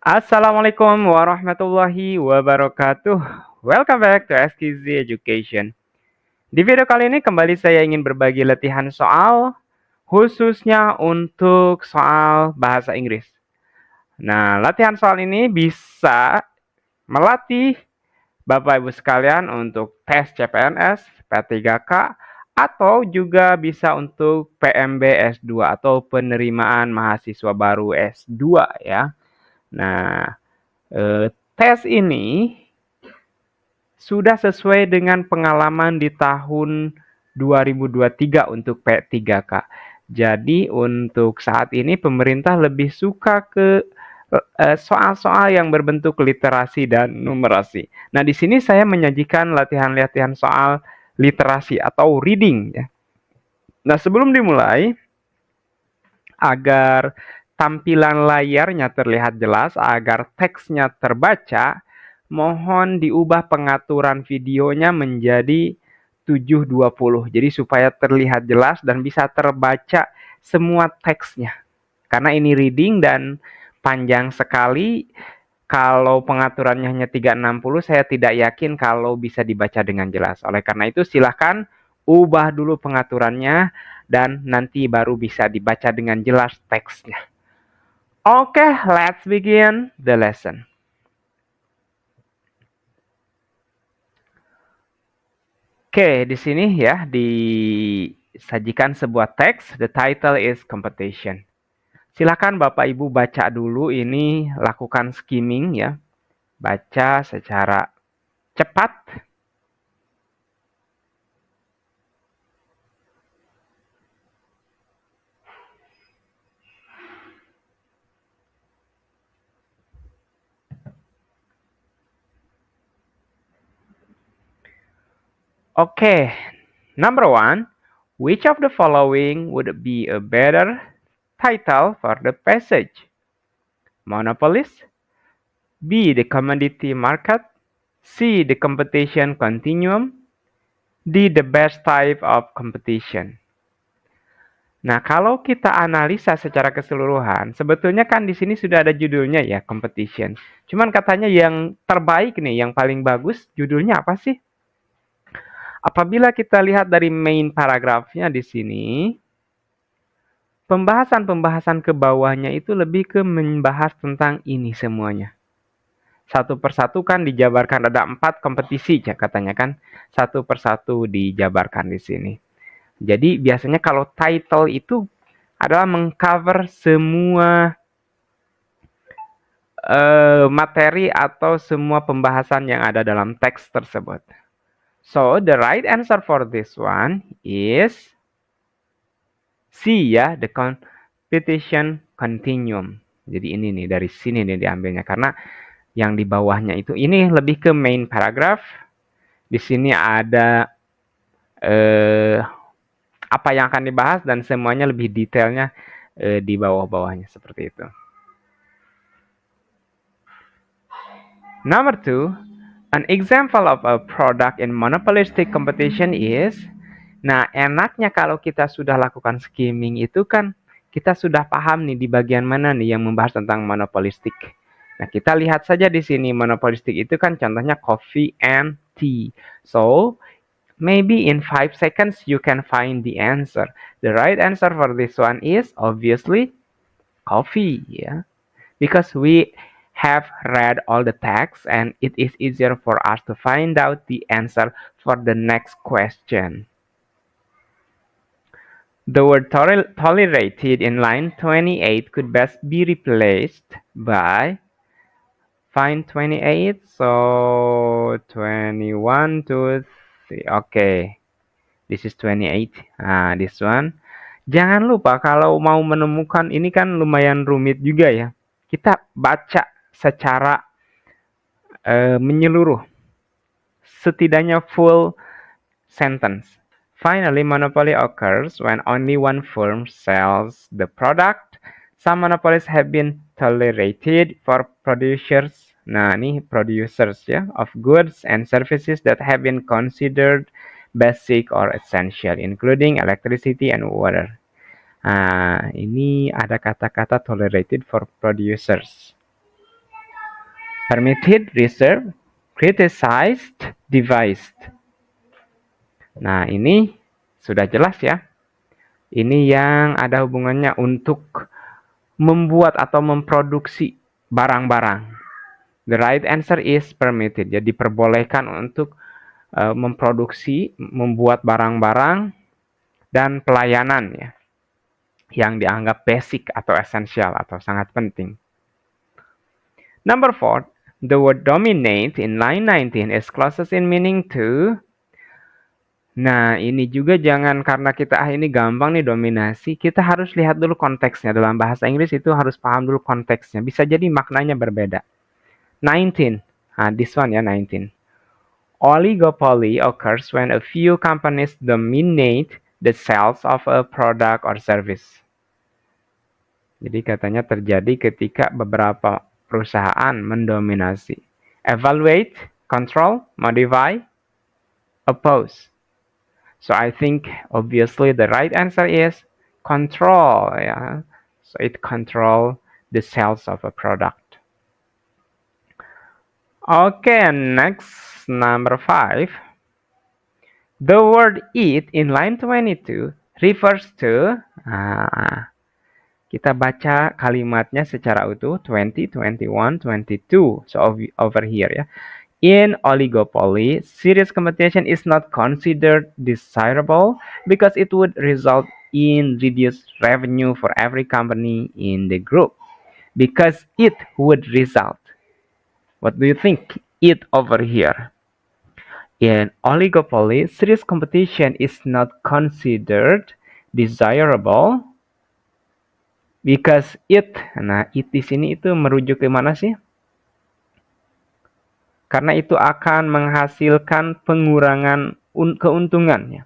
Assalamualaikum warahmatullahi wabarakatuh. Welcome back to SKZ Education. Di video kali ini kembali saya ingin berbagi latihan soal khususnya untuk soal bahasa Inggris. Nah, latihan soal ini bisa melatih Bapak Ibu sekalian untuk tes CPNS, P3K, atau juga bisa untuk PMB S2 atau penerimaan mahasiswa baru S2 ya. Nah, tes ini sudah sesuai dengan pengalaman di tahun 2023 untuk P3K. Jadi untuk saat ini pemerintah lebih suka ke soal-soal yang berbentuk literasi dan numerasi. Nah, di sini saya menyajikan latihan-latihan soal literasi atau reading ya. Nah, sebelum dimulai, agar tampilan layarnya terlihat jelas, agar teksnya terbaca, mohon diubah pengaturan videonya menjadi 720. Jadi supaya terlihat jelas dan bisa terbaca semua teksnya. Karena ini reading dan panjang sekali, kalau pengaturannya hanya 360, saya tidak yakin kalau bisa dibaca dengan jelas. Oleh karena itu, silahkan ubah dulu pengaturannya dan nanti baru bisa dibaca dengan jelas teksnya. Oke, let's begin the lesson. Oke, di sini ya disajikan sebuah teks. The title is competition. Silakan Bapak Ibu baca dulu ini, lakukan skimming ya. Baca secara cepat. Oke, number one, which of the following would be a better title for the passage? Monopolist, B. The commodity market, C. The competition continuum, D. The best type of competition. Nah, kalau kita analisa secara keseluruhan, sebetulnya kan di sini sudah ada judulnya ya, competition. Cuman katanya yang terbaik nih, yang paling bagus, judulnya apa sih? Apabila kita lihat dari main paragrafnya di sini, pembahasan-pembahasan ke bawahnya itu lebih ke membahas tentang ini semuanya. Satu persatu kan dijabarkan, ada 4 kompetisi ya katanya kan. Satu persatu dijabarkan di sini. Jadi biasanya kalau title itu adalah mengcover semua materi atau semua pembahasan yang ada dalam teks tersebut. So, the right answer for this one is C ya, the competition continuum. Jadi ini nih, dari sini nih diambilnya. Karena yang di bawahnya itu, ini lebih ke main paragraph. Di sini ada apa yang akan dibahas dan semuanya lebih detailnya di bawah-bawahnya seperti itu. Number two, an example of a product in monopolistic competition is, nah enaknya kalau kita sudah lakukan skimming itu kan kita sudah paham nih di bagian mana nih yang membahas tentang monopolistik. Nah, kita lihat saja di sini monopolistik itu kan contohnya coffee and tea. So, maybe in 5 seconds you can find the answer. The right answer for this one is obviously coffee, yeah. Because we have read all the text and it is easier for us to find out the answer for the next question. The word tolerated in line 28 could best be replaced by find 28. So 21, 2, 3. Okay. This is 28. This one. Jangan lupa kalau mau menemukan ini kan lumayan rumit juga ya. Kita baca secara menyeluruh. Setidaknya full sentence. Finally, monopoly occurs when only one firm sells the product. Some monopolies have been tolerated for producers. Nah, ini producers ya, of goods and services that have been considered basic or essential, including electricity and water. Nah, ini ada kata-kata tolerated for producers. Permitted, reserved, criticized, devised. Nah, ini sudah jelas ya. Ini yang ada hubungannya untuk membuat atau memproduksi barang-barang. The right answer is permitted. Jadi diperbolehkan untuk memproduksi, membuat barang-barang dan pelayanan ya, yang dianggap basic atau esensial atau sangat penting. Number 4, the word dominate in line 19 is closest in meaning to. Nah, ini juga jangan karena kita ini gampang nih dominasi, kita harus lihat dulu konteksnya. Dalam bahasa Inggris itu harus paham dulu konteksnya. Bisa jadi maknanya berbeda. 19. This one ya, 19. Oligopoly occurs when a few companies dominate the sales of a product or service. Jadi katanya terjadi ketika beberapa perusahaan mendominasi. Evaluate, control, modify, oppose. So I think obviously the right answer is control. Yeah. So it control the sales of a product. Okay, next number 5. The word eat in line 22 refers to. Kita baca kalimatnya secara utuh 20, 21, 22. So over here ya. In oligopoly, serious competition is not considered desirable because it would result in reduced revenue for every company in the group. Because it would result. What do you think? It over here. In oligopoly, serious competition is not considered desirable because it. Nah, it di sini itu merujuk ke mana sih? Karena itu akan menghasilkan pengurangan keuntungannya.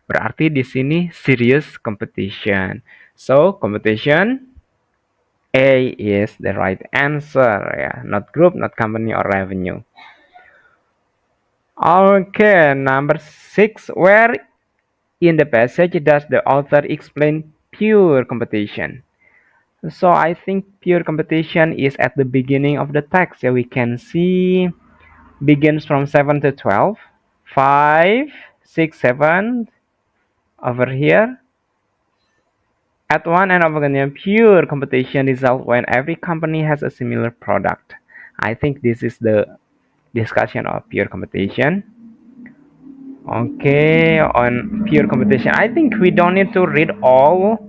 Berarti di sini serious competition. So, competition A is the right answer ya. Not group, not company or revenue. Okay, number 6. Where in the passage does the author explain pure competition? So I think pure competition is at the beginning of the text. Yeah, we can see begins from 7 to 12, 5, 6, 7 over here. At one end of the pure competition result when every company has a similar product. I think this is the discussion of pure competition. Okay, on pure competition, I think we don't need to read all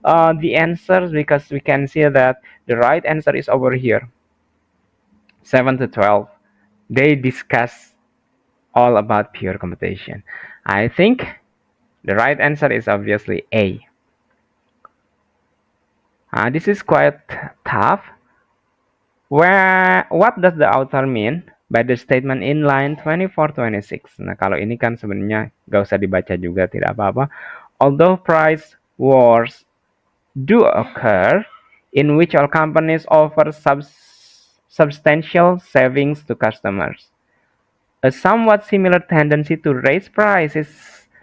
the answers because we can see that the right answer is over here. 7 to 12. They discuss all about pure competition. I think the right answer is obviously A. This is quite tough. What does the author mean by the statement in line 24-26? Nah, kalau ini kan sebenarnya gak usah dibaca juga, tidak apa-apa. Although price wars do occur in which all companies offer substantial savings to customers, a somewhat similar tendency to raise prices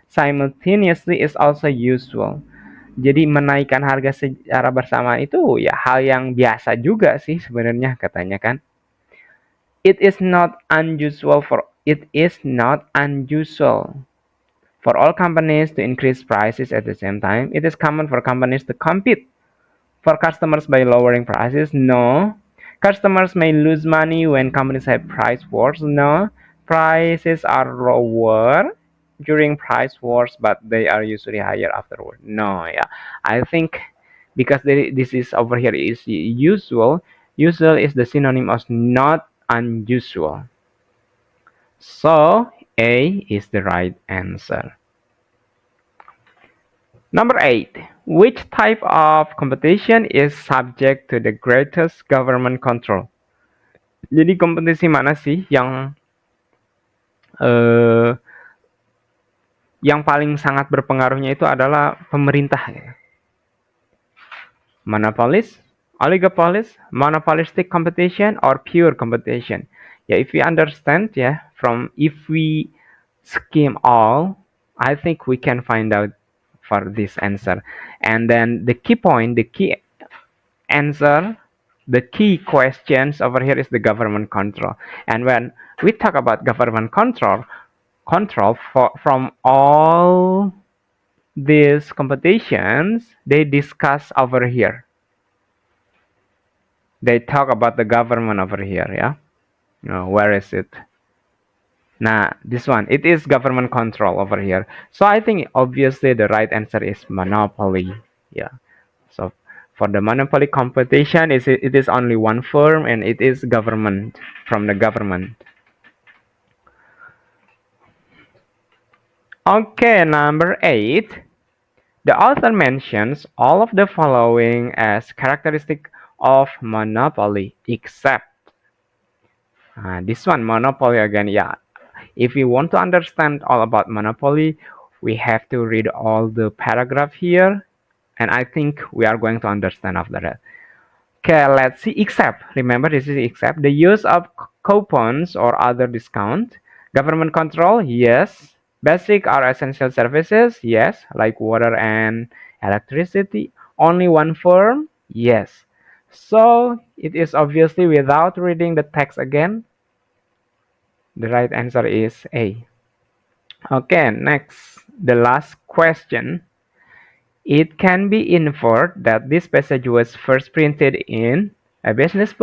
simultaneously is also usual. Jadi menaikkan harga secara bersamaan itu ya hal yang biasa juga sih sebenarnya katanya kan. It is not unusual for all companies to increase prices at the same time. It is common for companies to compete for customers by lowering prices. No. Customers may lose money when companies have price wars. No. Prices are lower during price wars, but they are usually higher afterward. No, yeah. I think because this is over here is usual. Usual is the synonym of not unusual. So A is the right answer. Number 8. Which type of competition is subject to the greatest government control? Jadi kompetisi mana sih eh, yang paling sangat berpengaruhnya itu adalah pemerintah ya. Monopolies, oligopolies, monopolistic competition, or pure competition. Yeah, if we understand, if we skim all, I think we can find out for this answer. And then the key point, the key answer the key questions over here is the government control. And when we talk about government control from all these competitions, they discuss over here. They talk about the government over here, yeah? Where is it? Nah, this one, it is government control over here. So I think obviously the right answer is monopoly. Yeah. So for the monopoly competition, it is only one firm and it is government from the government. Okay, number 8. The author mentions all of the following as characteristic of monopoly except this one, monopoly again. Yeah, if we want to understand all about monopoly, we have to read all the paragraph here, and I think we are going to understand after that. Okay, let's see. Except, remember this is except the use of coupons or other discount. Government control, yes. Basic or essential services, yes, like water and electricity. Only one firm, yes. So it is obviously without reading the text again. The right answer is A. Okay, next, the last question. It can be inferred that this passage was first printed in a business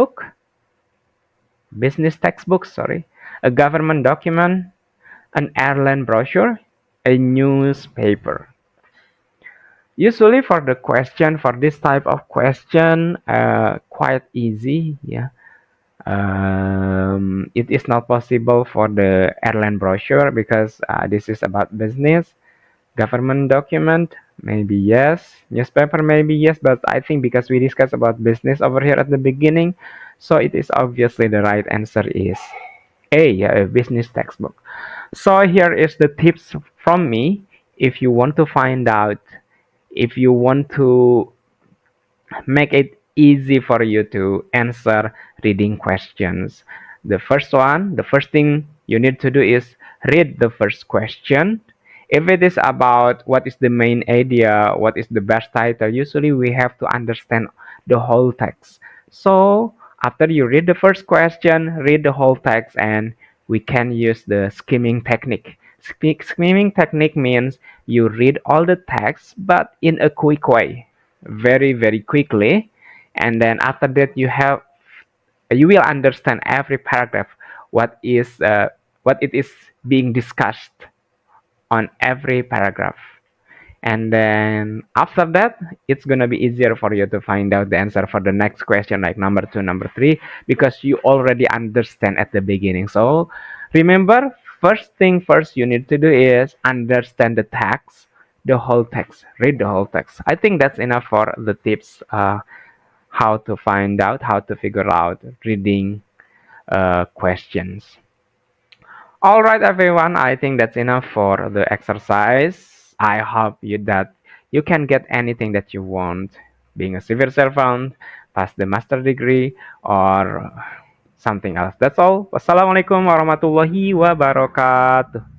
textbook, sorry, a government document, an airline brochure, a newspaper. Usually for the question, for this type of question, quite easy, yeah. It is not possible for the airline brochure because this is about business. Government document, maybe yes. Newspaper, maybe yes. But I think because we discussed about business over here at the beginning, so it is obviously the right answer is A, a business textbook. So here is the tips from me. If you want to find out, if you want to make it easy for you to answer reading questions. The first thing you need to do is read the first question. If it is about what is the main idea, what is the best title, usually we have to understand the whole text. So after you read the first question, read the whole text, and we can use the skimming technique. Skimming technique means you read all the text but in a quick way, very quickly, and then after that you will understand every paragraph what it is being discussed on every paragraph, and then after that it's gonna be easier for you to find out the answer for the next question, like number 2, number 3, because you already understand at the beginning. So remember, first thing first you need to do is understand the text, the whole text, read the whole text. I think that's enough for the tips, how to find out, how to figure out reading questions. All right, everyone. I think that's enough for the exercise. I hope that you can get anything that you want, being a civil servant, pass the master degree, or something else. That's all. Wassalamualaikum warahmatullahi wabarakatuh.